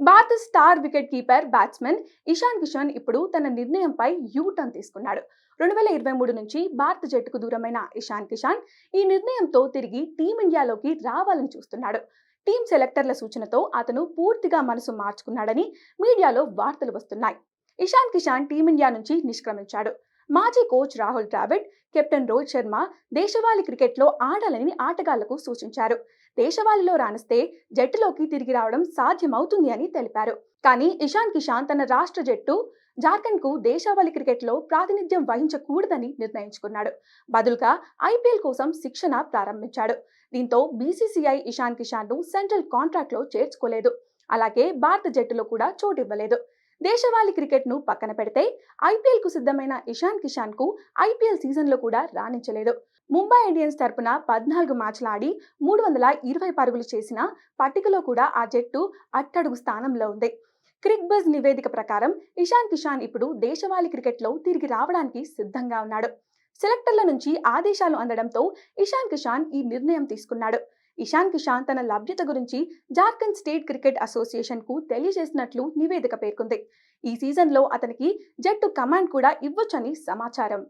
భారత star wicket keeper batsmen Ishan Kishan ఇప్పుడు తన నిర్ణయంపై యూటర్న్ తీసుకున్నాడు. 2023 నుంచి భారత జట్టుకు దూరమైన ఇషాన్ కిషాన్ ఈ నిర్ణయంతో తిరిగి టీమిండియాలోకి రావాలని చూస్తున్నాడు. టీం సెలెక్టర్ల సూచనతో అతను పూర్తిగా మనసు మార్చుకున్నాడని మీడియాలో వార్తలు వస్తున్నాయి. ఇషాన్ కిషాన్ టీమిండియా నుంచి నిష్క్రమించాడు. మాజీ కోచ్ రాహుల్ ద్రావిడ్, కెప్టెన్ రోహిత్ శర్మ దేశవాళీ క్రికెట్లో ఆడాలని ఆటగాళ్లకు సూచించారు. దేశవాళీలో రాణిస్తే జట్టులోకి తిరిగి రావడం సాధ్యమవుతుంది అని తెలిపారు. కానీ ఇషాన్ కిషాన్ తన రాష్ట్ర జట్టు జార్ఖండ్కు దేశవాళీ క్రికెట్లో ప్రాతినిధ్యం వహించకూడదని నిర్ణయించుకున్నాడు. బదులుగా ఐపీఎల్ కోసం శిక్షణ ప్రారంభించాడు. దీంతో బీసీసీఐ ఇషాన్ కిషాన్ను సెంట్రల్ కాంట్రాక్ట్లో చేర్చుకోలేదు. అలాగే భారత జట్టులో కూడా చోటివ్వలేదు. దేశవాళీ క్రికెట్ను పక్కన పెడితే ఐపీఎల్కు సిద్ధమైన ఇషాన్ కిషాన్కు ఐపీఎల్ సీజన్లో కూడా రాణించలేదు. ముంబై ఇండియన్స్ తరపున 14 మ్యాచ్లు ఆడి 320 పరుగులు చేసిన పట్టికలో కూడా ఆ జట్టు అట్టడుగు స్థానంలో ఉంది. క్రిక్ బజ్ నివేదిక ప్రకారం ఇషాన్ కిషాన్ ఇప్పుడు దేశవాళీ క్రికెట్లో తిరిగి రావడానికి సిద్ధంగా ఉన్నాడు. సెలెక్టర్ల నుంచి ఆదేశాలు అందడంతో ఇషాన్ కిషాన్ ఈ నిర్ణయం తీసుకున్నాడు. ఇషాన్ కిషాన్ తన లభ్యత గురించి జార్ఖండ్ స్టేట్ క్రికెట్ అసోసియేషన్ కు తెలియజేసినట్లు నివేదిక పేర్కొంది. ఈ సీజన్లో అతనికి జట్టు కమాండ్ కూడా ఇవ్వొచ్చని సమాచారం.